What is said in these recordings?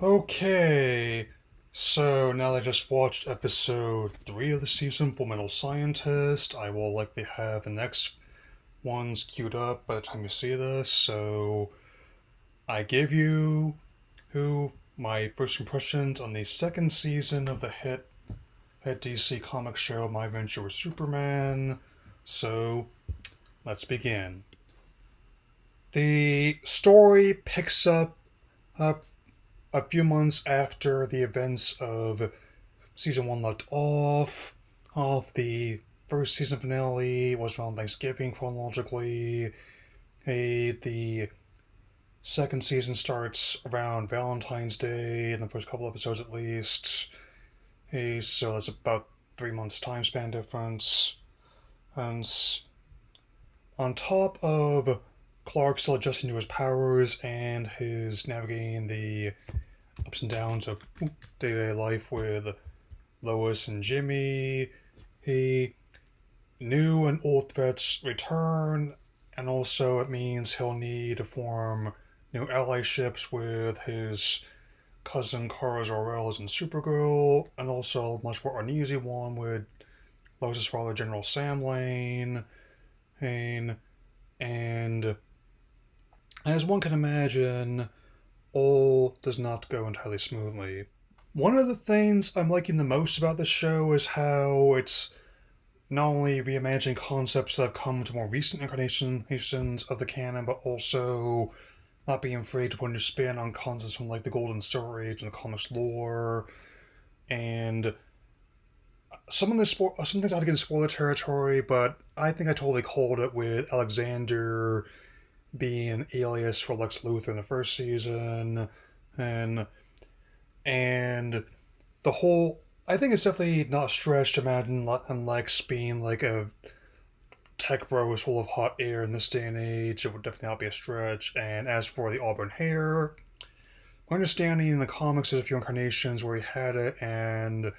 Okay, so now that I just watched episode 3 of the season, Full Metal Scientist, I will likely have the next ones queued up by the time you see this. So I give you who my first impressions on the second season of the hit DC comic show My Adventure with Superman. So let's begin. The story picks up a few months after the events of season one left off. Of the first season finale was around Thanksgiving chronologically. The second season starts around Valentine's Day in the first couple episodes at least. So that's about 3 months time span difference. And on top of Clark still adjusting to his powers and his navigating the ups and downs of day to day life with Lois and Jimmy, he new and old threats return, and also it means he'll need to form new allyships with his cousin Kara Zor-El and Supergirl, and also a much more uneasy one with Lois's father, General Sam Lane, and as one can imagine, all does not go entirely smoothly. One of the things I'm liking the most about this show is how it's not only reimagining concepts that have come to more recent incarnations of the canon, but also not being afraid to put a new spin on concepts from like the Golden Silver Age and the comics lore. And some things I have to get into spoiler territory, but I think I totally called it with Alexander being an alias for Lex Luthor in the first season, and and the whole. I think it's definitely not a stretch to imagine Lex being like a tech bro is full of hot air in this day and age. It would definitely not be a stretch. And as for the auburn hair, my understanding in the comics there's a few incarnations where he had it, and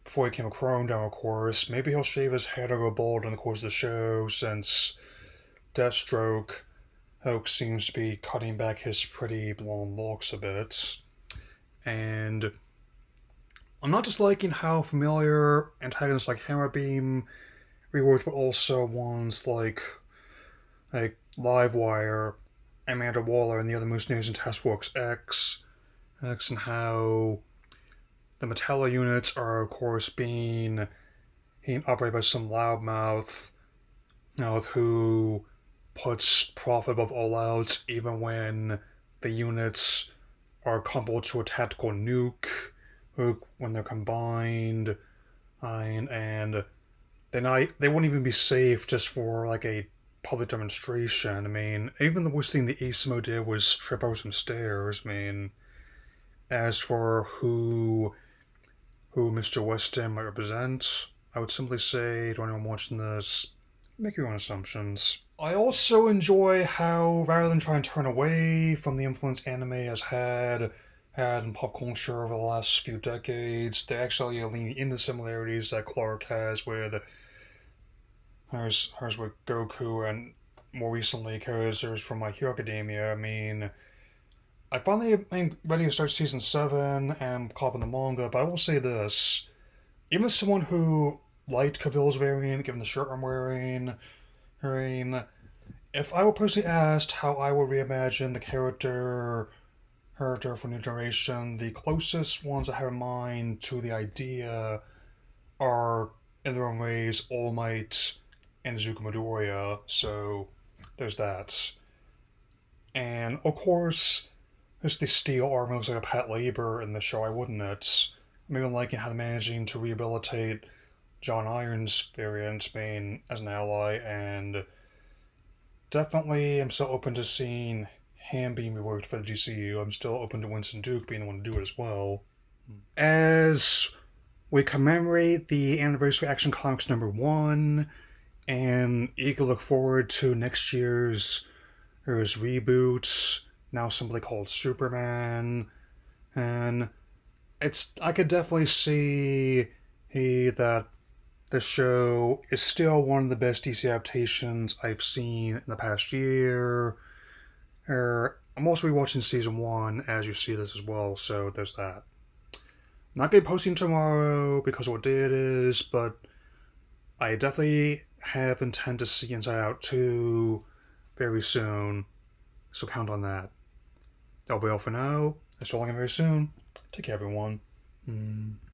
before he became a Chrome Down, of course, maybe he'll shave his head or go bald in the course of the show, since Deathstroke Hoax seems to be cutting back his pretty blonde locks a bit. And I'm not just liking how familiar antagonists like Hammerbeam reworked, but also ones like Livewire, Amanda Waller, and the other Moose News and Taskforce X, and how the Metallo units are, of course, being operated by some loudmouth, who puts profit above all else, even when the units are comparable to a tactical nuke when they're combined, and they wouldn't even be safe just for like a public demonstration. I mean, even the worst thing the Asimo did was trip over some stairs. I mean, as for who Mr. Weston might represent, I would simply say to anyone watching this, make your own assumptions. I also enjoy how, rather than trying to turn away from the influence anime has had in pop culture over the last few decades, they actually lean into similarities that Clark has with hers with Goku, and more recently characters from My Hero Academia. I mean, I'm ready to start season 7 and caught up in the manga, but I will say this: even as someone who liked Cavill's variant, given the shirt I'm wearing, if I were personally asked how I would reimagine the character for New Generation, the closest ones I have in mind to the idea are, in their own ways, All Might and Zuko Midoriya. So there's that. And of course, just the steel armor looks like a Pat Labor in the show. I wouldn't it? I'm even liking how they're managing to rehabilitate John Irons' variant main as an ally, and definitely I'm still open to seeing him being reworked for the GCU. I'm still open to Winston Duke being the one to do it as well. As we commemorate the anniversary of Action Comics number 1, and eager to look forward to next year's reboot, now simply called Superman, and I could definitely see that the show is still one of the best DC adaptations I've seen in the past year. I'm also rewatching season one as you see this as well, so there's that. Not gonna be posting tomorrow because of what day it is, but I definitely have intent to see Inside Out 2 very soon, so count on that. That'll be all for now. It's all again very soon. Take care, everyone.